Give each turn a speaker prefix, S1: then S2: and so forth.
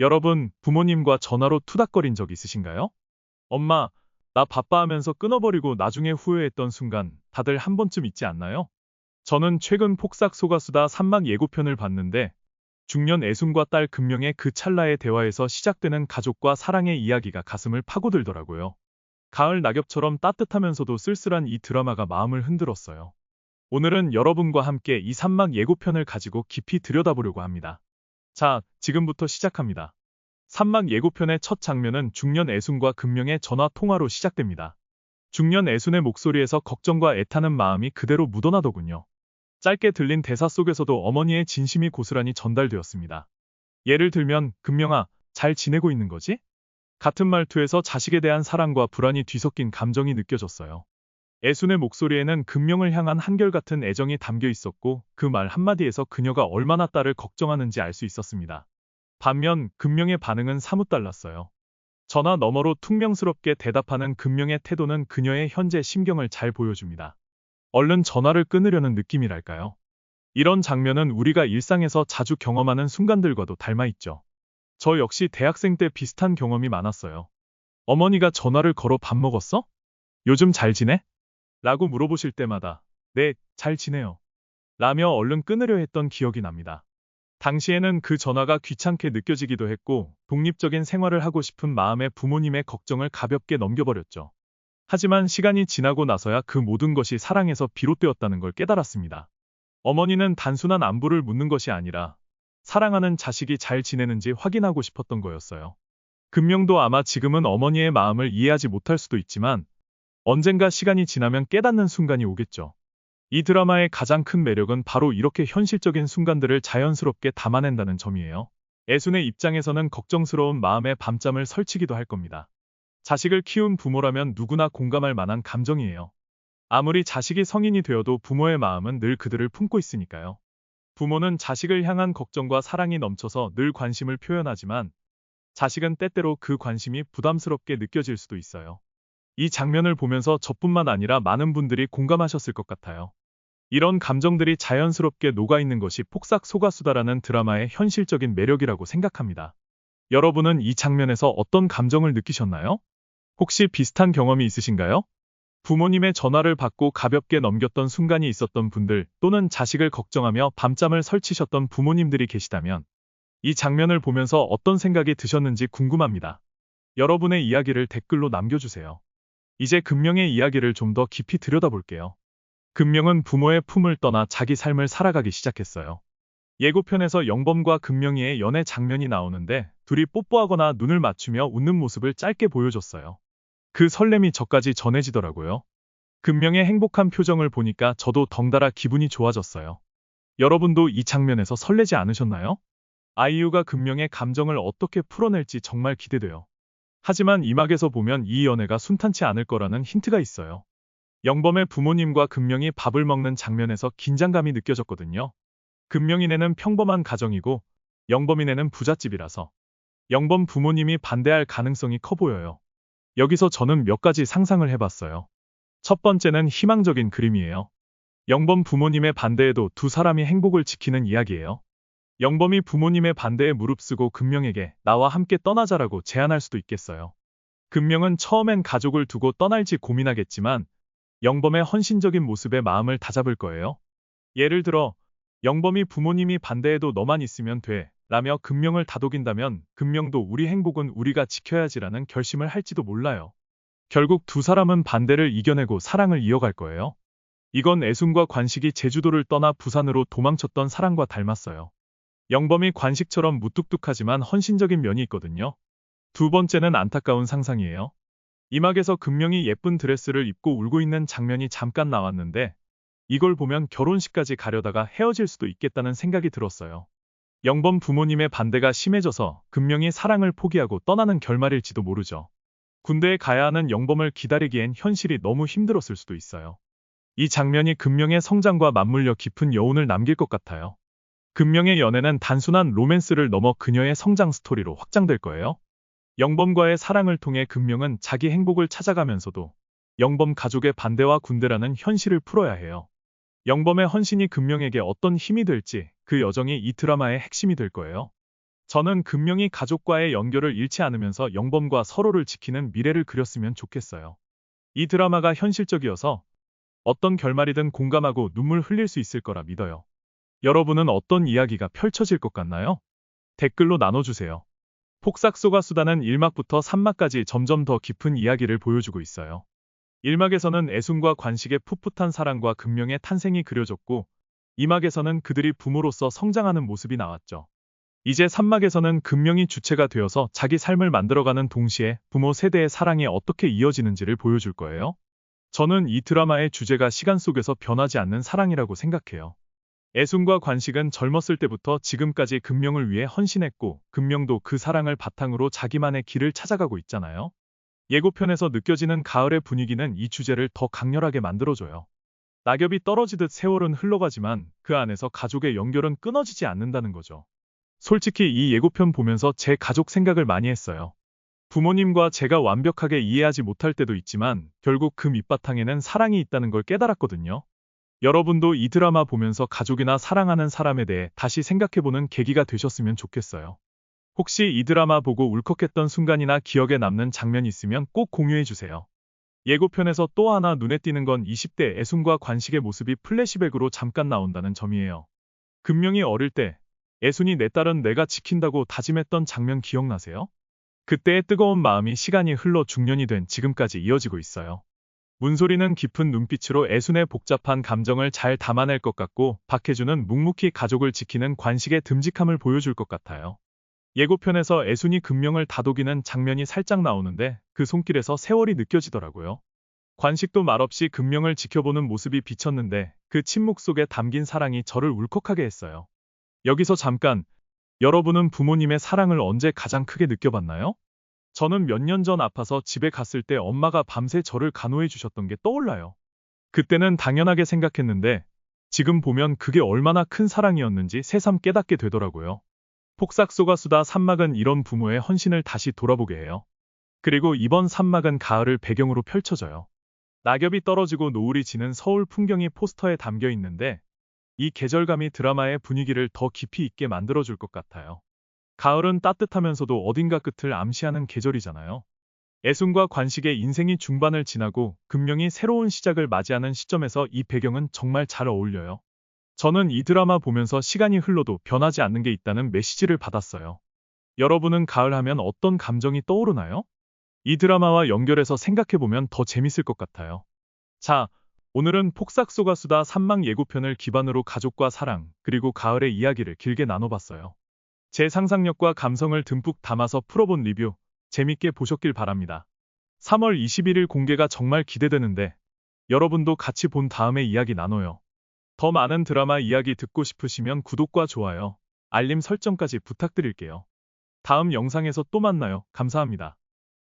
S1: 여러분, 부모님과 전화로 투닥거린 적 있으신가요? 엄마, 나 바빠 하면서 끊어버리고 나중에 후회했던 순간 다들 한 번쯤 있지 않나요? 저는 최근 폭삭 소가수다 3막 예고편을 봤는데 중년 애순과 딸 금명의 그 찰나의 대화에서 시작되는 가족과 사랑의 이야기가 가슴을 파고들더라고요. 가을 낙엽처럼 따뜻하면서도 쓸쓸한 이 드라마가 마음을 흔들었어요. 오늘은 여러분과 함께 이 3막 예고편을 가지고 깊이 들여다보려고 합니다. 자, 지금부터 시작합니다. 3막 예고편의 첫 장면은 중년 애순과 금명의 전화 통화로 시작됩니다. 중년 애순의 목소리에서 걱정과 애타는 마음이 그대로 묻어나더군요. 짧게 들린 대사 속에서도 어머니의 진심이 고스란히 전달되었습니다. 예를 들면, 금명아, 잘 지내고 있는 거지? 같은 말투에서 자식에 대한 사랑과 불안이 뒤섞인 감정이 느껴졌어요. 애순의 목소리에는 금명을 향한 한결같은 애정이 담겨 있었고 그 말 한마디에서 그녀가 얼마나 딸을 걱정하는지 알 수 있었습니다. 반면 금명의 반응은 사뭇 달랐어요. 전화 너머로 퉁명스럽게 대답하는 금명의 태도는 그녀의 현재 심경을 잘 보여줍니다. 얼른 전화를 끊으려는 느낌이랄까요? 이런 장면은 우리가 일상에서 자주 경험하는 순간들과도 닮아 있죠. 저 역시 대학생 때 비슷한 경험이 많았어요. 어머니가 전화를 걸어 밥 먹었어? 요즘 잘 지내? 라고 물어보실 때마다 네, 잘 지내요. 라며 얼른 끊으려 했던 기억이 납니다. 당시에는 그 전화가 귀찮게 느껴지기도 했고 독립적인 생활을 하고 싶은 마음에 부모님의 걱정을 가볍게 넘겨버렸죠. 하지만 시간이 지나고 나서야 그 모든 것이 사랑에서 비롯되었다는 걸 깨달았습니다. 어머니는 단순한 안부를 묻는 것이 아니라 사랑하는 자식이 잘 지내는지 확인하고 싶었던 거였어요. 금명도 아마 지금은 어머니의 마음을 이해하지 못할 수도 있지만 언젠가 시간이 지나면 깨닫는 순간이 오겠죠. 이 드라마의 가장 큰 매력은 바로 이렇게 현실적인 순간들을 자연스럽게 담아낸다는 점이에요. 애순의 입장에서는 걱정스러운 마음에 밤잠을 설치기도 할 겁니다. 자식을 키운 부모라면 누구나 공감할 만한 감정이에요. 아무리 자식이 성인이 되어도 부모의 마음은 늘 그들을 품고 있으니까요. 부모는 자식을 향한 걱정과 사랑이 넘쳐서 늘 관심을 표현하지만 자식은 때때로 그 관심이 부담스럽게 느껴질 수도 있어요. 이 장면을 보면서 저뿐만 아니라 많은 분들이 공감하셨을 것 같아요. 이런 감정들이 자연스럽게 녹아있는 것이 폭삭 소가수다라는 드라마의 현실적인 매력이라고 생각합니다. 여러분은 이 장면에서 어떤 감정을 느끼셨나요? 혹시 비슷한 경험이 있으신가요? 부모님의 전화를 받고 가볍게 넘겼던 순간이 있었던 분들 또는 자식을 걱정하며 밤잠을 설치셨던 부모님들이 계시다면 이 장면을 보면서 어떤 생각이 드셨는지 궁금합니다. 여러분의 이야기를 댓글로 남겨주세요. 이제 금명의 이야기를 좀 더 깊이 들여다볼게요. 금명은 부모의 품을 떠나 자기 삶을 살아가기 시작했어요. 예고편에서 영범과 금명이의 연애 장면이 나오는데 둘이 뽀뽀하거나 눈을 맞추며 웃는 모습을 짧게 보여줬어요. 그 설렘이 저까지 전해지더라고요. 금명의 행복한 표정을 보니까 저도 덩달아 기분이 좋아졌어요. 여러분도 이 장면에서 설레지 않으셨나요? 아이유가 금명의 감정을 어떻게 풀어낼지 정말 기대돼요. 하지만 이 막에서 보면 이 연애가 순탄치 않을 거라는 힌트가 있어요. 영범의 부모님과 금명이 밥을 먹는 장면에서 긴장감이 느껴졌거든요. 금명이네는 평범한 가정이고 영범이네는 부잣집이라서 영범 부모님이 반대할 가능성이 커 보여요. 여기서 저는 몇 가지 상상을 해봤어요. 첫 번째는 희망적인 그림이에요. 영범 부모님의 반대에도 두 사람이 행복을 지키는 이야기예요. 영범이 부모님의 반대에 무릅쓰고 금명에게 나와 함께 떠나자라고 제안할 수도 있겠어요. 금명은 처음엔 가족을 두고 떠날지 고민하겠지만 영범의 헌신적인 모습에 마음을 다잡을 거예요. 예를 들어 영범이 부모님이 반대해도 너만 있으면 돼 라며 금명을 다독인다면 금명도 우리 행복은 우리가 지켜야지라는 결심을 할지도 몰라요. 결국 두 사람은 반대를 이겨내고 사랑을 이어갈 거예요. 이건 애순과 관식이 제주도를 떠나 부산으로 도망쳤던 사랑과 닮았어요. 영범이 관식처럼 무뚝뚝하지만 헌신적인 면이 있거든요. 두 번째는 안타까운 상상이에요. 이막에서 금명이 예쁜 드레스를 입고 울고 있는 장면이 잠깐 나왔는데 이걸 보면 결혼식까지 가려다가 헤어질 수도 있겠다는 생각이 들었어요. 영범 부모님의 반대가 심해져서 금명이 사랑을 포기하고 떠나는 결말일지도 모르죠. 군대에 가야 하는 영범을 기다리기엔 현실이 너무 힘들었을 수도 있어요. 이 장면이 금명의 성장과 맞물려 깊은 여운을 남길 것 같아요. 금명의 연애는 단순한 로맨스를 넘어 그녀의 성장 스토리로 확장될 거예요. 영범과의 사랑을 통해 금명은 자기 행복을 찾아가면서도 영범 가족의 반대와 군대라는 현실을 풀어야 해요. 영범의 헌신이 금명에게 어떤 힘이 될지 그 여정이 이 드라마의 핵심이 될 거예요. 저는 금명이 가족과의 연결을 잃지 않으면서 영범과 서로를 지키는 미래를 그렸으면 좋겠어요. 이 드라마가 현실적이어서 어떤 결말이든 공감하고 눈물 흘릴 수 있을 거라 믿어요. 여러분은 어떤 이야기가 펼쳐질 것 같나요? 댓글로 나눠주세요. 폭삭 소가수다는 1막부터 3막까지 점점 더 깊은 이야기를 보여주고 있어요. 1막에서는 애순과 관식의 풋풋한 사랑과 금명의 탄생이 그려졌고 2막에서는 그들이 부모로서 성장하는 모습이 나왔죠. 이제 3막에서는 금명이 주체가 되어서 자기 삶을 만들어가는 동시에 부모 세대의 사랑이 어떻게 이어지는지를 보여줄 거예요. 저는 이 드라마의 주제가 시간 속에서 변하지 않는 사랑이라고 생각해요. 애순과 관식은 젊었을 때부터 지금까지 금명을 위해 헌신했고 금명도 그 사랑을 바탕으로 자기만의 길을 찾아가고 있잖아요. 예고편에서 느껴지는 가을의 분위기는 이 주제를 더 강렬하게 만들어줘요. 낙엽이 떨어지듯 세월은 흘러가지만 그 안에서 가족의 연결은 끊어지지 않는다는 거죠. 솔직히 이 예고편 보면서 제 가족 생각을 많이 했어요. 부모님과 제가 완벽하게 이해하지 못할 때도 있지만 결국 그 밑바탕에는 사랑이 있다는 걸 깨달았거든요. 여러분도 이 드라마 보면서 가족이나 사랑하는 사람에 대해 다시 생각해보는 계기가 되셨으면 좋겠어요. 혹시 이 드라마 보고 울컥했던 순간이나 기억에 남는 장면이 있으면 꼭 공유해주세요. 예고편에서 또 하나 눈에 띄는 건 20대 애순과 관식의 모습이 플래시백으로 잠깐 나온다는 점이에요. 금명이 어릴 때 애순이 내 딸은 내가 지킨다고 다짐했던 장면 기억나세요? 그때의 뜨거운 마음이 시간이 흘러 중년이 된 지금까지 이어지고 있어요. 문소리는 깊은 눈빛으로 애순의 복잡한 감정을 잘 담아낼 것 같고 박해준은 묵묵히 가족을 지키는 관식의 듬직함을 보여줄 것 같아요. 예고편에서 애순이 금명을 다독이는 장면이 살짝 나오는데 그 손길에서 세월이 느껴지더라고요. 관식도 말없이 금명을 지켜보는 모습이 비쳤는데 그 침묵 속에 담긴 사랑이 저를 울컥하게 했어요. 여기서 잠깐, 여러분은 부모님의 사랑을 언제 가장 크게 느껴봤나요? 저는 몇 년 전 아파서 집에 갔을 때 엄마가 밤새 저를 간호해 주셨던 게 떠올라요. 그때는 당연하게 생각했는데 지금 보면 그게 얼마나 큰 사랑이었는지 새삼 깨닫게 되더라고요. 폭삭 소가수다 3막은 이런 부모의 헌신을 다시 돌아보게 해요. 그리고 이번 3막은 가을을 배경으로 펼쳐져요. 낙엽이 떨어지고 노을이 지는 서울 풍경이 포스터에 담겨 있는데 이 계절감이 드라마의 분위기를 더 깊이 있게 만들어줄 것 같아요. 가을은 따뜻하면서도 어딘가 끝을 암시하는 계절이잖아요. 애순과 관식의 인생이 중반을 지나고 금명이 새로운 시작을 맞이하는 시점에서 이 배경은 정말 잘 어울려요. 저는 이 드라마 보면서 시간이 흘러도 변하지 않는 게 있다는 메시지를 받았어요. 여러분은 가을 하면 어떤 감정이 떠오르나요? 이 드라마와 연결해서 생각해보면 더 재밌을 것 같아요. 자, 오늘은 폭삭 소가수다 3막 예고편을 기반으로 가족과 사랑, 그리고 가을의 이야기를 길게 나눠봤어요. 제 상상력과 감성을 듬뿍 담아서 풀어본 리뷰, 재밌게 보셨길 바랍니다. 3월 21일 공개가 정말 기대되는데 여러분도 같이 본 다음에 이야기 나눠요. 더 많은 드라마 이야기 듣고 싶으시면 구독과 좋아요, 알림 설정까지 부탁드릴게요. 다음 영상에서 또 만나요. 감사합니다.